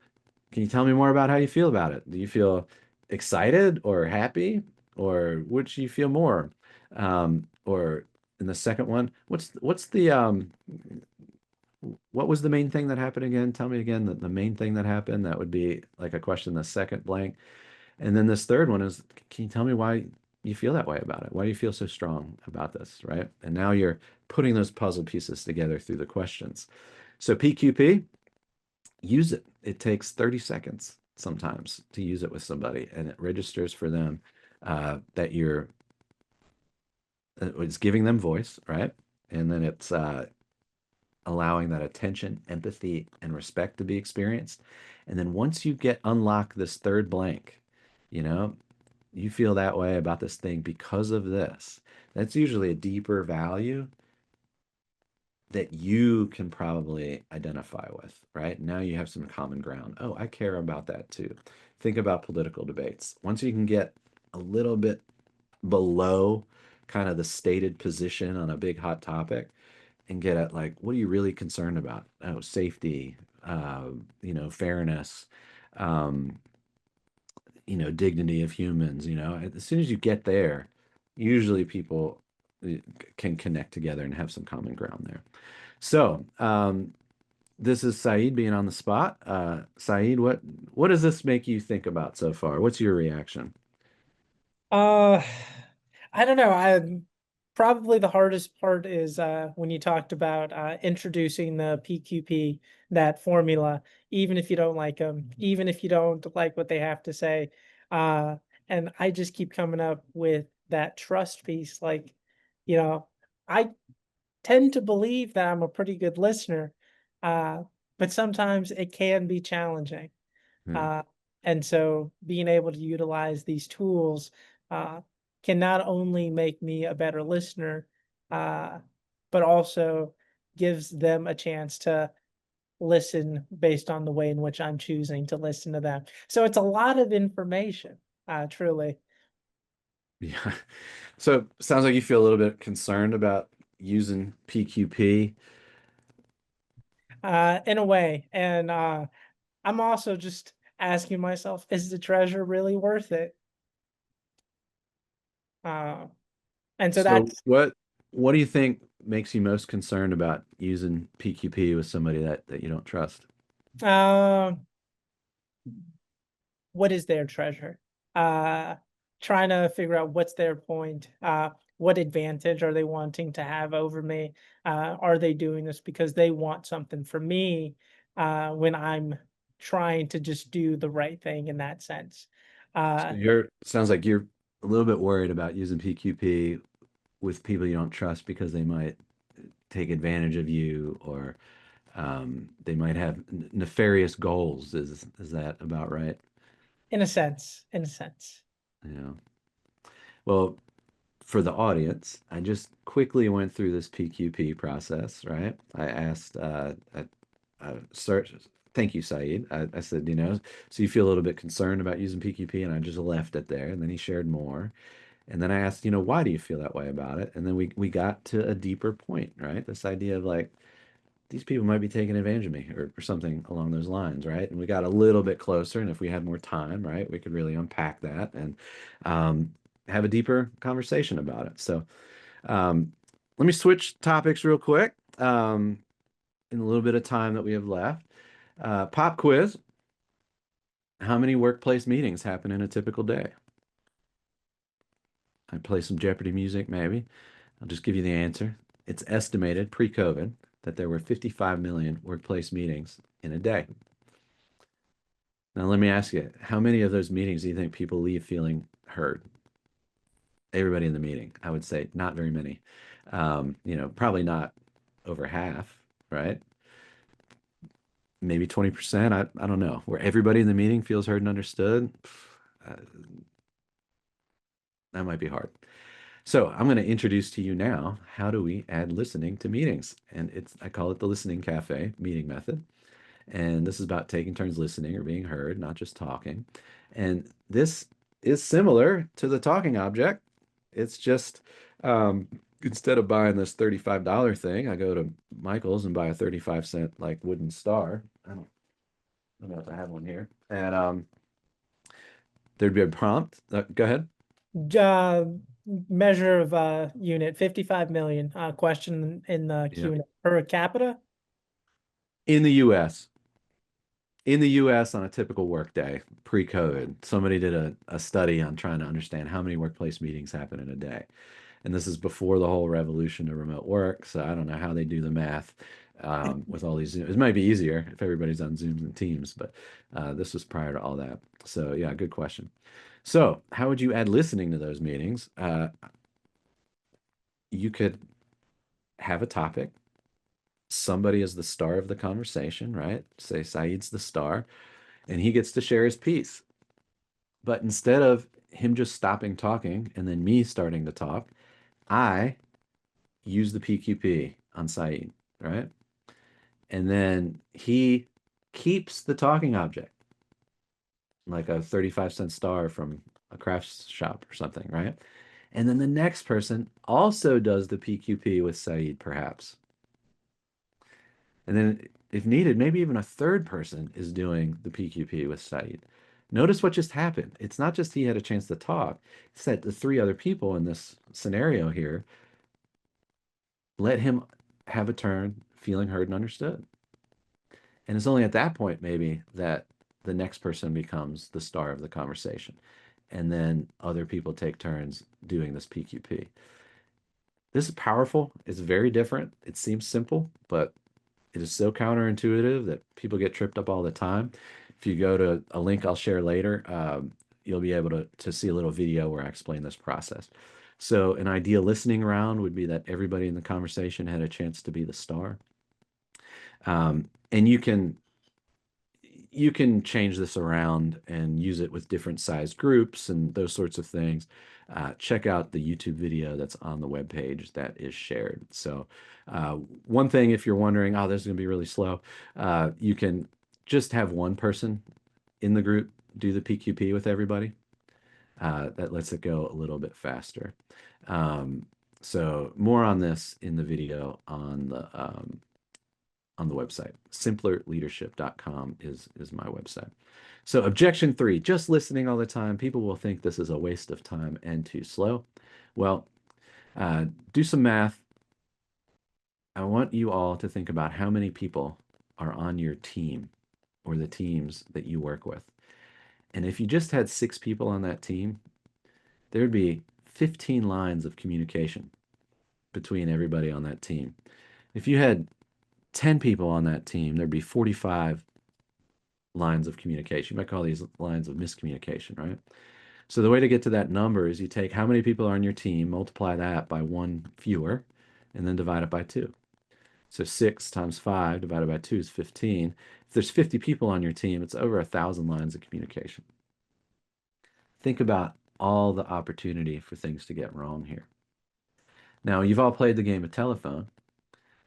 can you tell me more about how you feel about it? Do you feel excited or happy, or which you feel more? Or in the second one, what's the what was the main thing that happened again? Tell me again the main thing that happened. That would be like a question, the second blank. And then this third one is, can you tell me why you feel that way about it? Why do you feel so strong about this, right? And now you're putting those puzzle pieces together through the questions. So PQP, use it. It takes 30 seconds sometimes to use it with somebody, and it registers for them that it's giving them voice, right? And then it's allowing that attention, empathy, and respect to be experienced. And then once you unlock this third blank, you know, you feel that way about this thing because of this. That's usually a deeper value that you can probably identify with, right? Now you have some common ground. Oh, I care about that too. Think about political debates. Once you can get a little bit below kind of the stated position on a big hot topic and get at like, what are you really concerned about? Oh, safety, fairness, um, dignity of humans, as soon as you get there, usually people uh, can connect together and have some common ground there. So, this is Saeed being on the spot. Saeed, what does this make you think about so far? What's your reaction?
Uh, I don't know. I probably the hardest part is when you talked about introducing the PQP, that formula, even if you don't like them, even if you don't like what they have to say. Uh, and I just keep coming up with that trust piece. Like, you know, I tend to believe that I'm a pretty good listener, uh, but sometimes it can be challenging.
Yeah.
Uh, and so being able to utilize these tools uh, can not only make me a better listener, uh, but also gives them a chance to listen based on the way in which I'm choosing to listen to them. So it's a lot of information, truly.
Yeah. So sounds like you feel a little bit concerned about using PQP.
In a way. And I'm also just asking myself, is the treasure really worth it? Uh, and so
So
that's
what do you think makes you most concerned about using PQP with somebody that you don't trust?
um what is their treasure? Uh, Trying to figure out what's their point. What advantage are they wanting to have over me? Are they doing this because they want something from me when I'm trying to just do the right thing in that sense?
So
Uh,
sounds like you're a little bit worried about using PQP with people you don't trust because they might take advantage of you, or they might have nefarious goals. Is that about right?
in a sense, in a sense.
Yeah. Well, for the audience, I just quickly went through this PQP process, right? I asked, search, thank you, Saeed. I said, so you feel a little bit concerned about using PQP, and I just left it there. And then he shared more. And then I asked, why do you feel that way about it? And then we got to a deeper point, right? This idea of like, these people might be taking advantage of me, or something along those lines, right? And we got a little bit closer, and if we had more time, right, we could really unpack that and um, have a deeper conversation about it. So um, let me switch topics real quick in a little bit of time that we have left. Pop quiz. How many workplace meetings happen in a typical day? I play some Jeopardy music, maybe. I'll just give you the answer. It's estimated pre-COVID that there were 55 million workplace meetings in a day. Now, let me ask you, how many of those meetings do you think people leave feeling heard? Everybody in the meeting, I would say not very many. Probably not over half, right? Maybe 20%. I don't know. Where everybody in the meeting feels heard and understood, uh, that might be hard. So I'm going to introduce to you now, how do we add listening to meetings? And I call it the Listening Café meeting method. And this is about taking turns listening or being heard, not just talking. And this is similar to the talking object. It's just instead of buying this $35 thing, I go to Michael's and buy a 35-cent like wooden star. I don't know if I have one here. And there'd be a prompt. Go ahead.
Uh, Measure of unit 55 million. Question in the
Yeah.
Q&A per capita.
In the US, in the US on a typical workday pre-COVID, somebody did a study on trying to understand how many workplace meetings happen in a day. And this is before the whole revolution to remote work. So I don't know how they do the math with all these. It might be easier if everybody's on Zooms and Teams, but this was prior to all that. So yeah, good question. So how would you add listening to those meetings? You could have a topic. Somebody is the star of the conversation, right? Say Saeed's the star, and he gets to share his piece. But instead of him just stopping talking and then me starting to talk, I use the PQP on Saeed, right? And then he keeps the talking object, like a 35-cent star from a crafts shop or something, right? And then the next person also does the PQP with Saeed, perhaps. And then, if needed, maybe even a third person is doing the PQP with Saeed. Notice what just happened. It's not just he had a chance to talk, it's that the three other people in this scenario here let him have a turn feeling heard and understood. And it's only at that point, maybe, that the next person becomes the star of the conversation. And then other people take turns doing this PQP. This is powerful. It's very different. It seems simple, but it is so counterintuitive that people get tripped up all the time. If you go to a link I'll share later, you'll be able to see a little video where I explain this process. So an ideal listening round would be that everybody in the conversation had a chance to be the star. And you can change this around and use it with different size groups and those sorts of things. Check out the YouTube video that's on the webpage that is shared. So one thing, if you're wondering, oh, this is going to be really slow, you can just have one person in the group do the PQP with everybody. That lets it go a little bit faster. So more on this in the video on the website. Simplerleadership.com is my website. So objection 3, just listening all the time. People will think this is a waste of time and too slow. Well, do some math. I want you all to think about how many people are on your team or the teams that you work with. And if you just had 6 people on that team, there'd be 15 lines of communication between everybody on that team. If you had 10 people on that team, there'd be 45 lines of communication. You might call these lines of miscommunication, right? So the way to get to that number is you take how many people are on your team, multiply that by 1 fewer, and then divide it by 2. So 6 times 5 divided by 2 is 15. If there's 50 people on your team, it's over 1,000 lines of communication. Think about all the opportunity for things to get wrong here. Now, you've all played the game of telephone.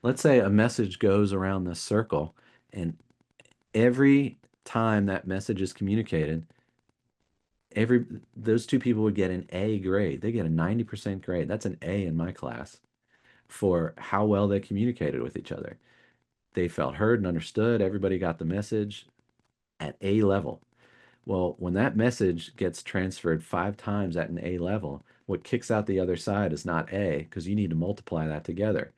Let's say a message goes around this circle, and every time that message is communicated, those 2 people would get an A grade. They get a 90% grade. That's an A in my class for how well they communicated with each other. They felt heard and understood. Everybody got the message at A level. Well, when that message gets transferred 5 times at an A level, what kicks out the other side is not A, because you need to multiply that together.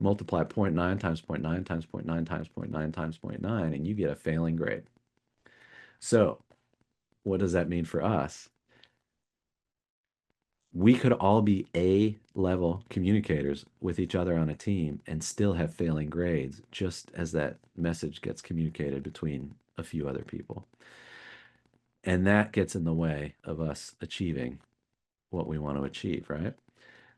Multiply 0.9 times 0.9 times 0.9 times 0.9 times 0.9, and you get a failing grade. So what does that mean for us? We could all be A-level communicators with each other on a team and still have failing grades, just as that message gets communicated between a few other people. And that gets in the way of us achieving what we want to achieve, right?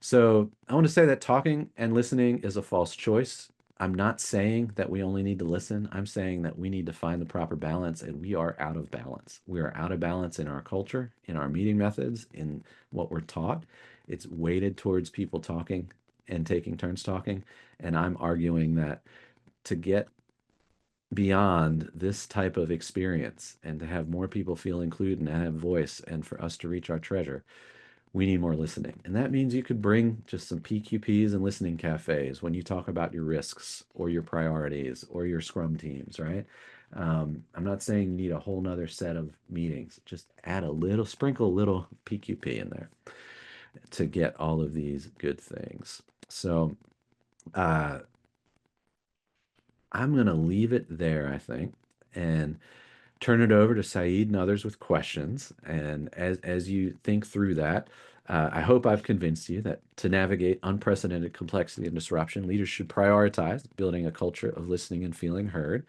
So I want to say that talking and listening is a false choice. I'm not saying that we only need to listen. I'm saying that we need to find the proper balance, and we are out of balance. We are out of balance in our culture, in our meeting methods, in what we're taught. it's weighted towards people talking and taking turns talking. And I'm arguing that to get beyond this type of experience and to have more people feel included and have voice and for us to reach our treasure, we need more listening. And that means you could bring just some PQPs and listening cafes when you talk about your risks or your priorities or your scrum teams, right? I'm not saying you need a whole nother set of meetings. Just add a little, sprinkle a little PQP in there to get all of these good things. So uh, I'm going to leave it there, I think, and turn it over to Saeed and others with questions. And as you think through that, I hope I've convinced you that to navigate unprecedented complexity and disruption, leaders should prioritize building a culture of listening and feeling heard.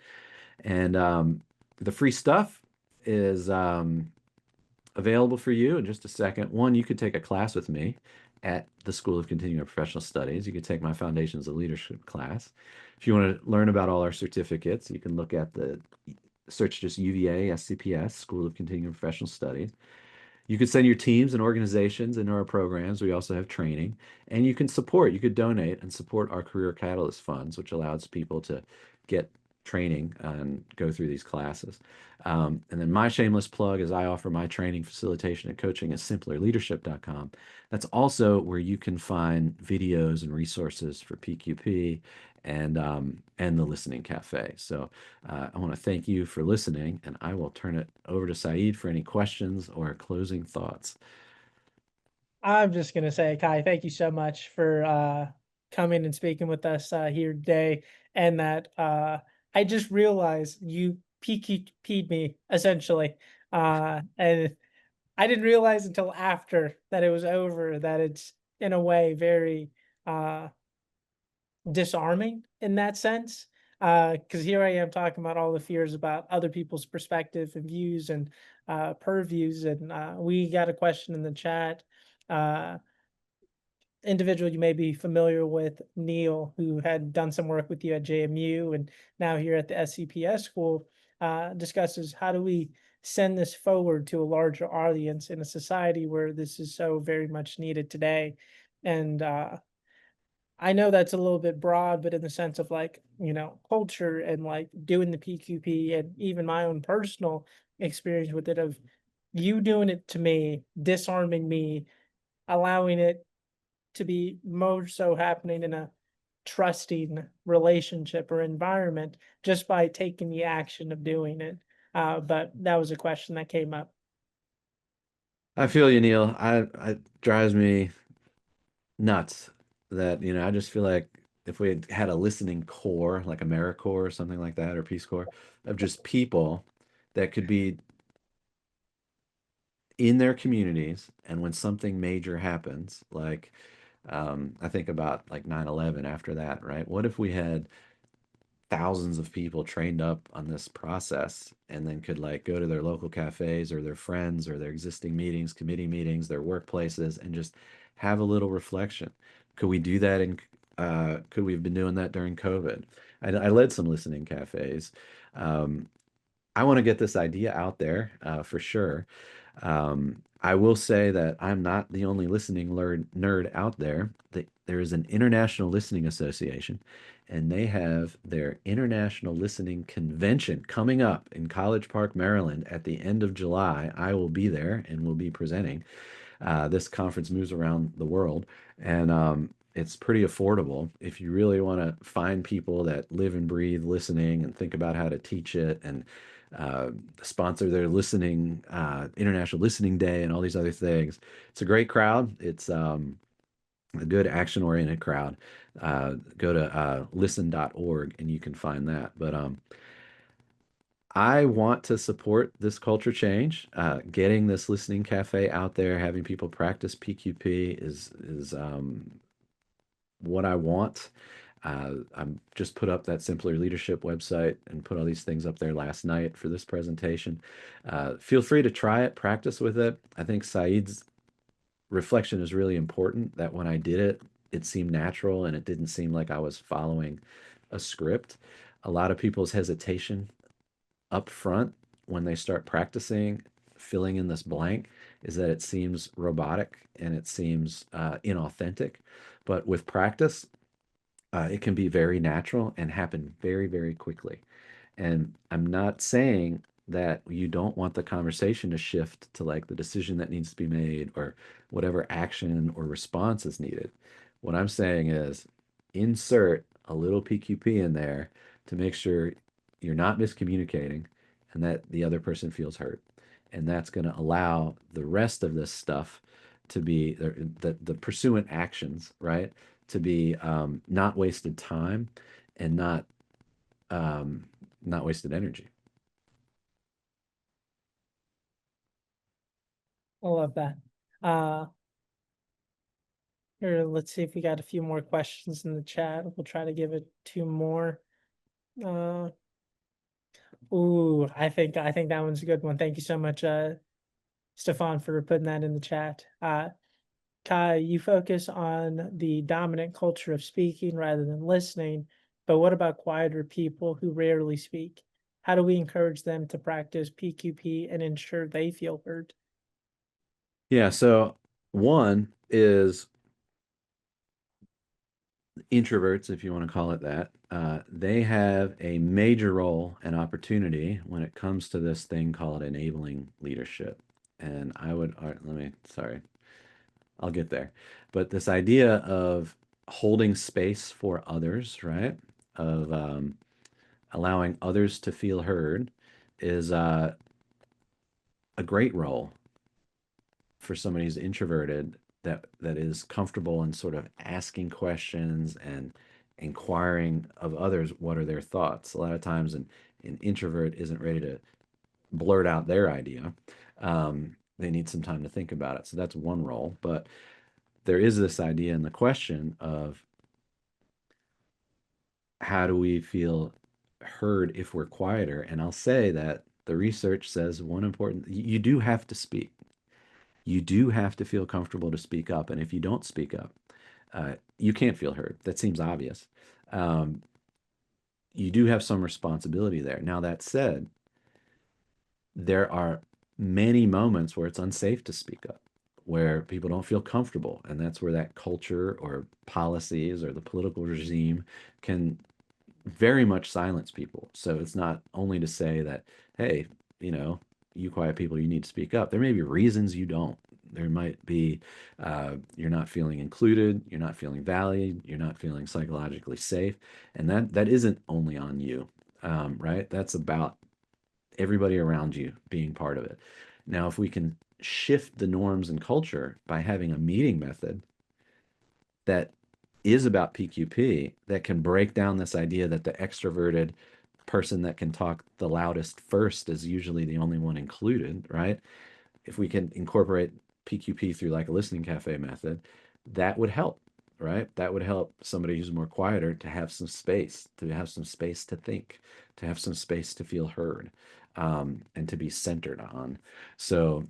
And the free stuff is available for you in just a second. One, you could take a class with me at the School of Continuing Professional Studies. You could take my Foundations of Leadership class. If you want to learn about all our certificates, you can look at the search just UVA SCPS, School of Continuing Professional Studies. You could send your teams and organizations into our programs. We also have training, and you can support, you could donate and support our Career Catalyst funds, which allows people to get training and go through these classes. And then my shameless plug is I offer my training, facilitation, and coaching at simplerleadership.com. That's also where you can find videos and resources for PQP and the Listening Cafe. So I want to thank you for listening, and I will turn it over to Saeed for any questions or closing thoughts.
I'm just gonna say, Kai, thank you so much for coming and speaking with us here today. And that I just realized you PQP'd me essentially, and I didn't realize until after that it was over that it's in a way very uh, disarming in that sense. Because here I am talking about all the fears about other people's perspective and views and purviews, and we got a question in the chat. Uh, Individual you may be familiar with, Neil, who had done some work with you at JMU and now here at the SCPS school, discusses how do we send this forward to a larger audience in a society where this is so very much needed today. And I know that's a little bit broad, but in the sense of like, culture and like doing the PQP and even my own personal experience with it of you doing it to me, disarming me, allowing it to be more so happening in a trusting relationship or environment just by taking the action of doing it. But that was a question that came up.
I feel you, Neil. It drives me nuts that, I just feel like if we had a listening core, like AmeriCorps or something like that, or Peace Corps, of just people that could be in their communities, and when something major happens, like I think about like 9/11 after that, right? What if we had thousands of people trained up on this process and then could like go to their local cafes or their friends or their existing meetings, committee meetings, their workplaces, and just have a little reflection? Could we do that could we have been doing that during COVID? I led some listening cafes. I want to get this idea out there for sure. I will say that I'm not the only listening nerd out there. There is an International Listening Association, and they have their International Listening Convention coming up in College Park, Maryland at the end of July. I will be there and will be presenting. This conference moves around the world, and it's pretty affordable if you really want to find people that live and breathe listening and think about how to teach it and sponsor their listening International Listening Day and all these other things. It's a great crowd. It's a good action-oriented crowd. Go to listen.org and you can find that. But I want to support this culture change. Getting this listening cafe out there, having people practice PQP is what I want. I'm just put up that Simpler Leadership website and put all these things up there last night for this presentation. Feel free to try it, practice with it. I think Saeed's reflection is really important, that when I did it, it seemed natural and it didn't seem like I was following a script. A lot of people's hesitation up front when they start practicing filling in this blank is that it seems robotic and it seems inauthentic. But with practice, it can be very natural and happen very, very quickly. And I'm not saying that you don't want the conversation to shift to like the decision that needs to be made or whatever action or response is needed. What I'm saying is insert a little PQP in there to make sure you're not miscommunicating and that the other person feels heard. And that's going to allow the rest of this stuff to be the pursuant actions, right? To be not wasted time and not wasted energy.
I love that. Uh, Here, let's see if we got a few more questions in the chat. We'll try to give it two more. Uh, I think that one's a good one. Thank you so much, Stefan, for putting that in the chat. Kai, you focus on the dominant culture of speaking rather than listening, but what about quieter people who rarely speak? How do we encourage them to practice PQP and ensure they feel heard?
Yeah, so one is introverts, if you want to call it that. They have a major role and opportunity when it comes to this thing called enabling leadership. And I would, sorry, I'll get there. But this idea of holding space for others, right? Of allowing others to feel heard is a great role for somebody who's introverted that is comfortable in sort of asking questions and inquiring of others what are their thoughts. A lot of times an introvert isn't ready to blurt out their idea. They need some time to think about it. So that's one role. But there is this idea in the question of how do we feel heard if we're quieter? And I'll say that the research says one important, you do have to speak. You do have to feel comfortable to speak up. And if you don't speak up, you can't feel heard. That seems obvious. You do have some responsibility there. Now, that said, there are many moments where it's unsafe to speak up, where people don't feel comfortable. And that's where that culture or policies or the political regime can very much silence people. So it's not only to say that, hey, you quiet people, you need to speak up. There may be reasons you don't. There might be you're not feeling included, you're not feeling valued, you're not feeling psychologically safe, and that isn't only on you, right? That's about everybody around you being part of it. Now, if we can shift the norms and culture by having a meeting method that is about PQP that can break down this idea that the extroverted person that can talk the loudest first is usually the only one included, right? If we can incorporate PQP through like a listening cafe method, that would help, right? That would help somebody who's more quieter to have some space, to think, to have some space to feel heard, and to be centered on. So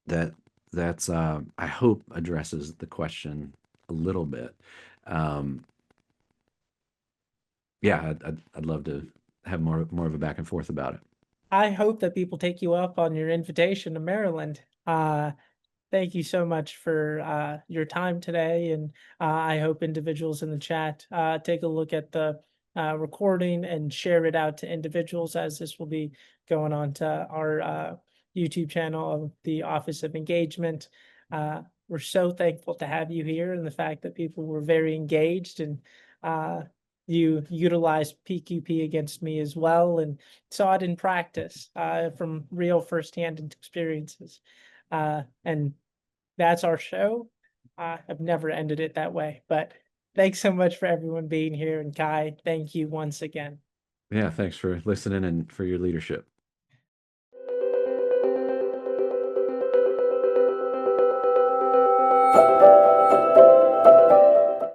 that's I hope addresses the question a little bit. Yeah, I'd love to have more of a back and forth about it.
I hope that people take you up on your invitation to Maryland. Thank you so much for your time today, and I hope individuals in the chat take a look at the recording and share it out to individuals, as this will be going on to our YouTube channel of the Office of Engagement. We're so thankful to have you here, and the fact that people were very engaged, and you utilized PQP against me as well, and saw it in practice from real firsthand experiences. And that's our show. I've never ended it that way, but thanks so much for everyone being here. And Kai, thank you once again.
Yeah, thanks for listening and for your leadership.